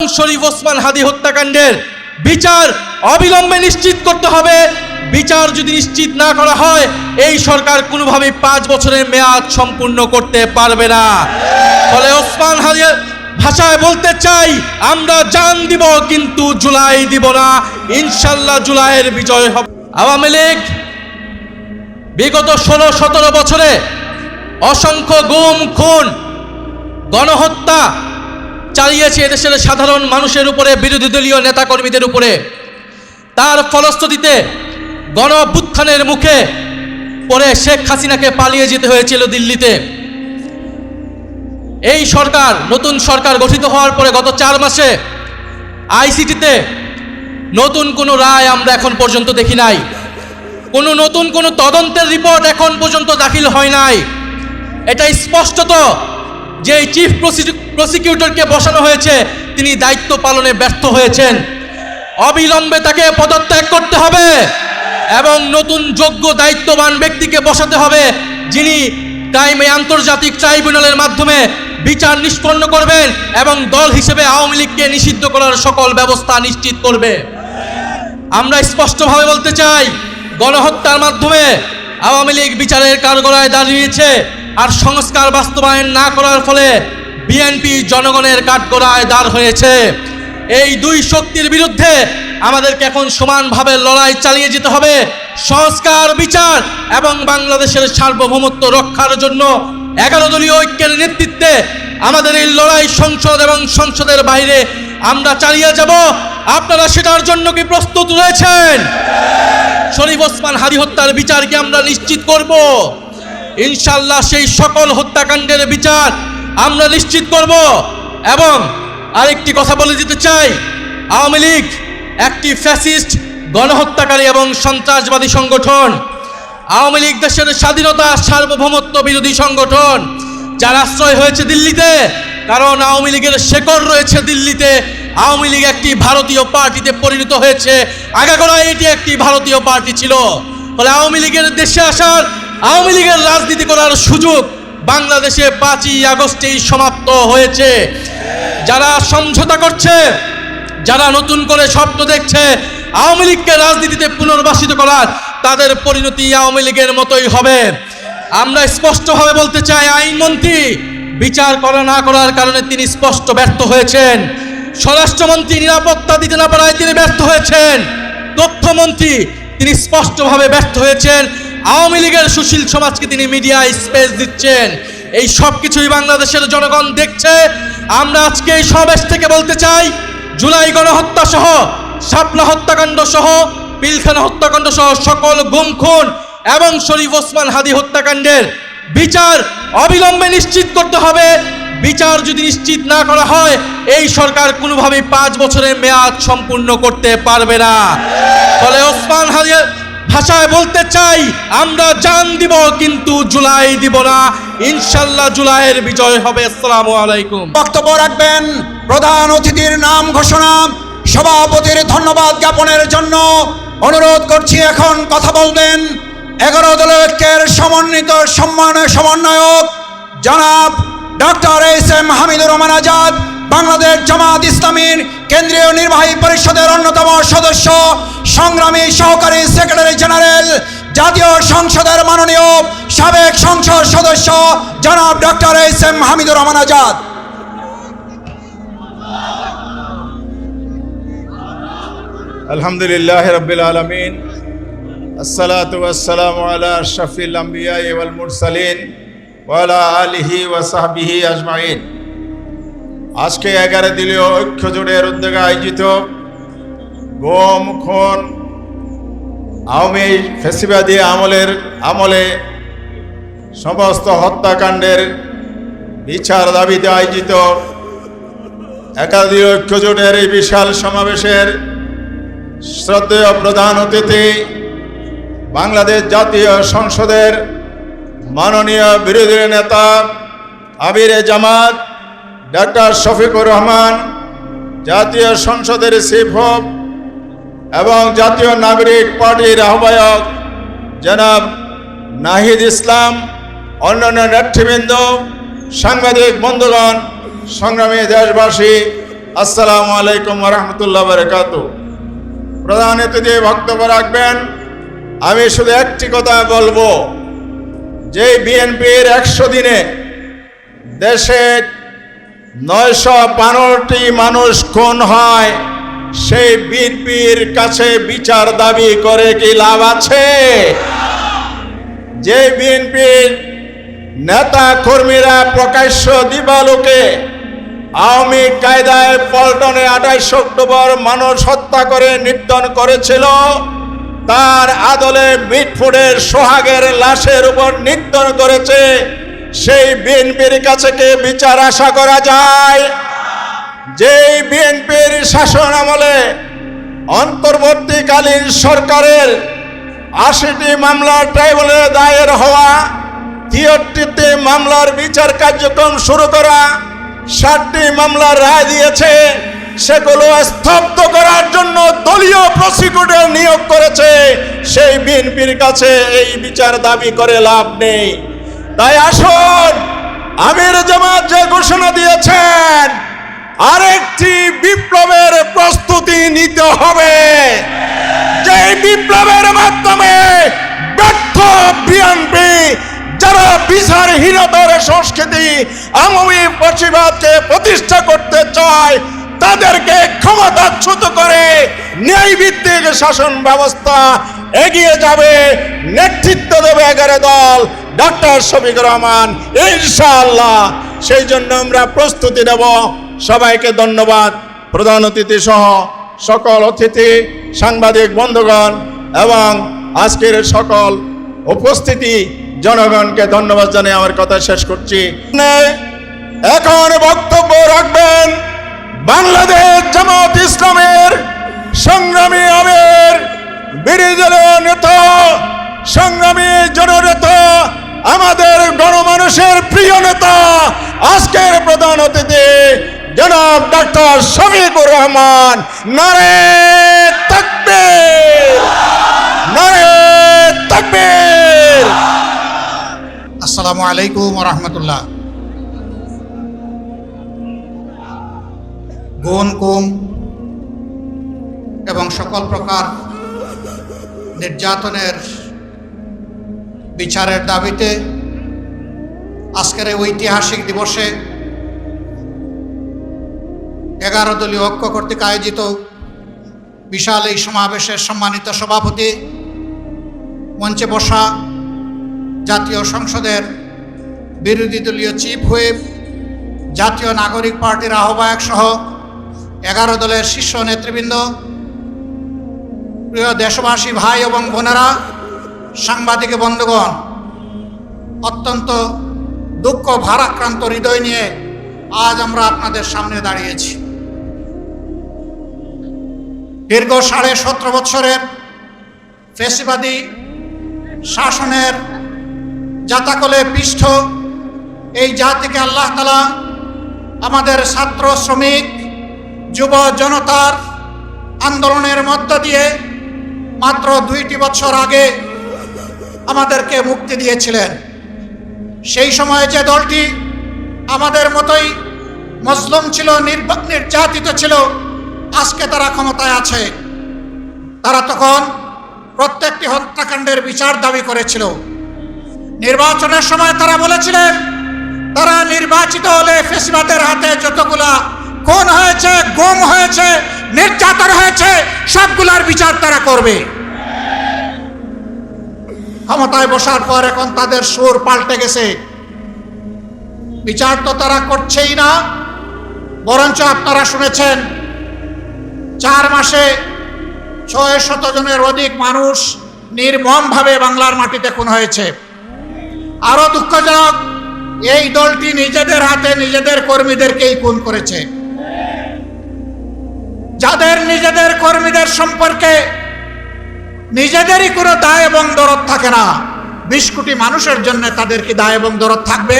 শরীফ ওসমান হাদি হত্যাকাণ্ডের বিচার অবিলম্বে নিশ্চিত করতে হবে। বিচার যদি নিশ্চিত না করা হয় এই সরকার কোনোভাবেই 5 বছরের মেয়াদ সম্পূর্ণ করতে পারবে না। ফলে ওসমান হাদির ভাষায় বলতে চাই, আমরা জান দিব কিন্তু জুলাই দিব না। ইনশাল্লাহ জুলাইয়ের বিজয় হবে। আওয়ামী লীগ বিগত 16-17 বছরে অসংখ্য গুম খুন গণহত্যা চালিয়েছে এদেশের সাধারণ মানুষের উপরে, বিরোধী দলীয় নেতাকর্মীদের উপরে। তার ফলশ্রুতিতে গণ অভ্যুত্থানের মুখে পড়ে শেখ হাসিনাকে পালিয়ে যেতে হয়েছিল দিল্লিতে। এই সরকার, নতুন সরকার গঠিত হওয়ার পরে গত 4 মাসে আইসিটিতে নতুন কোনো রায় আমরা এখন পর্যন্ত দেখি নাই। নতুন কোনো তদন্তের রিপোর্ট এখন পর্যন্ত দাখিল হয় নাই। এটা স্পষ্টত যে চিফ প্রসিকিউটরকে বসানো হয়েছে তিনি দায়িত্ব পালনে ব্যর্থ হয়েছেন। অবিলম্বে তাকে পদত্যাগ করতে হবে এবং নতুন যোগ্য দায়িত্ববান ব্যক্তিকে বসাতে হবে, যিনি আন্তর্জাতিক ট্রাইব্যুনালের মাধ্যমে বিচার নিষ্পন্ন করবেন এবং দল হিসেবে আওয়ামী লীগকে নিষিদ্ধ করার সকল ব্যবস্থা নিশ্চিত করবে। আমরা স্পষ্টভাবে বলতে চাই, গণহত্যার মাধ্যমে আওয়ামী লীগ বিচারের কাঠগড়ায় দাঁড়িয়েছে, আর সংস্কার বাস্তবায়ন না করার ফলে বিএনপি জনগণের কাঠগড়ায় দাঁড় হয়েছে। এই দুই শক্তির বিরুদ্ধে আমাদেরকে এখন সমানভাবে লড়াই চালিয়ে যেতে হবে। সংস্কার, বিচার এবং বাংলাদেশের সার্বভৌমত্ব রক্ষার জন্য 11 দলীয় ঐক্যের নেতৃত্বে আমাদের এই লড়াই সংসদ এবং সংসদের বাইরে আমরা চালিয়ে যাব। আপনারা সেটার জন্য কি প্রস্তুত রয়েছেন? শরীফ ওসমান হাদি হত্যার বিচার কি আমরা নিশ্চিত করব? ইনশাল্লাহ সেই সকল হত্যাকাণ্ডের বিচার আমরা নিশ্চিত করব। এবং আরেকটি কথা বলে দিতে চাই, আওয়ামী লীগ একটি ফ্যাসিস্ট, গণহত্যাকারী এবং সন্ত্রাসবাদী সংগঠন। আওয়ামী লীগ দেশের স্বাধীনতা, সার্বভৌমত্ব বিরোধী সংগঠন, যার আশ্রয় হয়েছে দিল্লিতে, কারণ আওয়ামী লীগের শেকড় রয়েছে দিল্লিতে। আওয়ামী লীগ একটি ভারতীয় পার্টিতে পরিণত হয়েছে, আগাগোড়ায় এটি একটি ভারতীয় পার্টি ছিল। ফলে আওয়ামী লীগের দেশে আসার, আওয়ামী লীগের রাজনীতি করার সুযোগ বাংলাদেশে 5ই আগস্টেই সমাপ্ত হয়েছে। যারা সমঝোতা করছে, যারা নতুন করে স্বপ্ন দেখছে আওয়ামী লীগকে রাজনীতিতে পুনর্বাসিত করার, তাদের পরিণতি আওয়ামী লীগের মতোই হবে। আমরা স্পষ্টভাবে বলতে চাই, আইনমন্ত্রী বিচার না করার কারণে তিনি স্পষ্ট ব্যর্থ হয়েছেন। স্বরাষ্ট্রমন্ত্রী নিরাপত্তা দিতে না পারায় তিনি ব্যর্থ হয়েছেন। তথ্যমন্ত্রী তিনি স্পষ্টভাবে ব্যর্থ হয়েছেন। আওয়ামী লীগের সুশীল সমাজকে তিনি মিডিয়ায় স্পেস দিচ্ছেন। এই সব কিছুই বাংলাদেশের জনগণ দেখছে। আমরা আজকে এই সমাবেশ থেকে বলতে চাই, জুলাই গণহত্যা সহ, শাপলা হত্যাকাণ্ড সহ, পিলখানা হত্যাকাণ্ড সহ সকল গুম খুন এবং শরীফ ওসমান হাদি হত্যাকাণ্ডের বিচার অবিলম্বে নিশ্চিত করতে হবে। বিচার যদি নিশ্চিত না করা হয় এই সরকার কোনোভাবেই 5 বছরের মেয়াদ সম্পূর্ণ করতে পারবে না। ফলে ওসমান হাদির ভাষায় বলতে চাই, আমরা জান দিব কিন্তু জুলাই দিব না। ইনশাল্লাহ জুলাইয়ের বিজয় হবে। আসসালামু আলাইকুম। বক্তব্য রাখবেন প্রধান অতিথির নাম ঘোষণা, সভাপতির ধন্যবাদ জ্ঞাপনের জন্য অনুরোধ করছি। এখন কথা বলবেন 11 দলীয় ঐক্যের সমন্বয়ক জনাব ডক্টর এস.এম. হামিদুর রহমান আজাদ, বাংলাদেশ জামাত ইসলামীর কেন্দ্রীয় নির্বাহী পরিষদের অন্যতম সদস্য, সংগ্রামী সহকারী সেক্রেটারি জেনারেল, জাতীয় সংসদের মাননীয় সাবেক সংসদ সদস্য জনাব ডক্টর এস.এম. হামিদুর রহমান আজাদ। আলহামদুলিল্লাহ রাব্বিল আলামিন, আসসালাতু ওয়াসসালামু আলা আশরাফিল আম্বিয়া ওয়াল মুরসালিন ওয়া আলা আলিহি ওয়া সাহবিহি আজমাইন। আজকে 11 দলীয় ঐক্য জোটের উদ্যোগে আয়োজিত গুম খুন আওয়ামী ফ্যাসিবাদী আমলে সমস্ত হত্যাকাণ্ডের বিচার দাবিতে আয়োজিত 11 দলীয় ঐক্য জোটের এই বিশাল সমাবেশের শ্রদ্ধেয় প্রধান অতিথি, বাংলাদেশ জাতীয় সংসদের মাননীয় বিরোধী নেতা আমিরে জামাত ডক্টর শফিকুর রহমান, জাতীয় সংসদের চিফ হুইপ এবং জাতীয় নাগরিক পার্টির আহ্বায়ক জনাব নাহিদ ইসলাম, অন্যান্য নেতৃবৃন্দ, সাংবাদিক বন্ধুগণ, সংগ্রামী দেশবাসী, আসসালামু আলাইকুম ওয়া রাহমাতুল্লাহি ওয়া বারাকাতুহু। প্রধান অতিথি বক্তব্য রাখবেন। আমি শুধু একটি কথা বলবো, যে বিএনপির 100 দিনে দেশে 915টি মানুষ খুন হয়, সেই বিএনপির কাছে বিচার দাবি করে কি লাভ আছে? যে বিএনপির নেতা কর্মীরা প্রকাশ্য দিবালোকে আওয়ামী কায়দায় পল্টনে 28 অক্টোবর মানুষ হত্যা করে নির্যাতন করেছিল, তার আদলে মিটফুটের সোহাগের লাশের উপর নির্যাতন করেছে, সেই বিএনপির কাছে কি বিচার আশা করা যায়? যেই বিএনপির শাসন আমলে অন্তর্বর্তীকালীন সরকারের 80টি মামলার ট্রাইব্যুনালে দায়ের হওয়া, 73টি মামলার বিচার কার্যক্রম শুরু করা, 60টি মামলার রায় দিয়েছে, সেগুলো স্তব্ধ করার জন্য দলীয় প্রসিকিউটর নিয়োগ করেছে। সেই বিএনপির কাছে এই বিচার দাবি করে লাভ নেই। তাই আসুন, আমির জামাত যে ঘোষণা দিয়েছেন, আরেকটি বিপ্লবের প্রস্তুতি নিতে হবে। যে বিপ্লবের মাধ্যমে ব্যর্থ বিএনপি, যারা বিচারহীনতার সংস্কৃতি আওয়ামী ফ্যাসিবাদকে প্রতিষ্ঠা করতে চায়, তাদেরকে ক্ষমতাচ্যুত করে ন্যায়ভিত্তিক শাসন ব্যবস্থা এগিয়ে যাবে। নেতৃত্ব দেবে 11 দল, ডক্টর শফিকুর রহমান, ইনশাআল্লাহ। সেই জন্য আমরা প্রস্তুতি নেব। সবাইকে ধন্যবাদ। প্রধান অতিথি সহ সকল অতিথি, সাংবাদিক বন্ধুগণ এবং আজকের সকল উপস্থিতি জনগণকে ধন্যবাদ জানিয়ে আমার কথা শেষ করছি। এখন বক্তব্য রাখবেন বাংলাদেশ জামাত ইসলামের সংগ্রামী আমির, বিরোধী নেতা, সংগ্রামী জননেতা, আমাদের গণমানুষের প্রিয় নেতা, আজকের প্রধান অতিথি জনাব ডক্টর শফিকুর রহমান। নারে তাকবীর, নারে তাকবীর। আসসালামু আলাইকুম ওয়া রাহমাতুল্লাহ। গুম, কুম এবং সকল প্রকার নির্যাতনের বিচারের দাবিতে আজকের এই ঐতিহাসিক দিবসে 11 দলীয় ঐক্য কর্তৃক আয়োজিত বিশাল এই সমাবেশের সম্মানিত সভাপতি, মঞ্চে বসা জাতীয় সংসদের বিরোধী দলীয় চিফ হুইপ, জাতীয় নাগরিক পার্টির আহ্বায়ক সহ 11 দলের শীর্ষ নেতৃবৃন্দ, প্রিয় দেশবাসী ভাই এবং বোনেরা, সাংবাদিক বন্ধুগণ, অত্যন্ত দুঃখ ভারাক্রান্ত হৃদয় নিয়ে আজ আমরা আপনাদের সামনে দাঁড়িয়েছি। দীর্ঘ 17.5 বৎসরের ফ্যাসিবাদী শাসনের জাতাকলে পিষ্ঠ এই জাতিকে আল্লাহ তাআলা আমাদের ছাত্র, শ্রমিক, যুব জনতার আন্দোলনের মধ্য দিয়ে মাত্র 2টি বছর আগে আমাদেরকে মুক্তি দিয়েছিলেন। সেই সময়ে যে দলটি আমাদের মতোই মজলুম ছিল, নির্যাতিত ছিল, আজকে তারা ক্ষমতায় আছে। তারা তখন প্রত্যেকটি হত্যাকাণ্ডের বিচার দাবি করেছিল। নির্বাচনের সময় তারা বলেছিলেন, তারা নির্বাচিত হলে ফ্যাসিবাদের হাতে যতগুলা খুন হয়েছে, গুম হয়েছে, নির্যাতন হয়েছে, সবগুলার বিচার তারা করবে। ক্ষমতায় বসার পর এখন তাদের সুর পাল্টে গেছে। বিচার তো তারা করছেই না, বরঞ্চ আপনারা শুনেছেন 4 মাসে 600 জনের অধিক মানুষ নির্মমভাবে বাংলার মাটিতে খুন হয়েছে। আরো দুঃখজনক, এই দলটি নিজেদের হাতে নিজেদের কর্মীদেরকেই খুন করেছে। যাদের নিজেদের কর্মীদের সম্পর্কে নিজেদেরই কোনো দায় এবং দরদ থাকে না, 20 কোটি মানুষের জন্য তাদের কি দায় এবং দরদ থাকবে?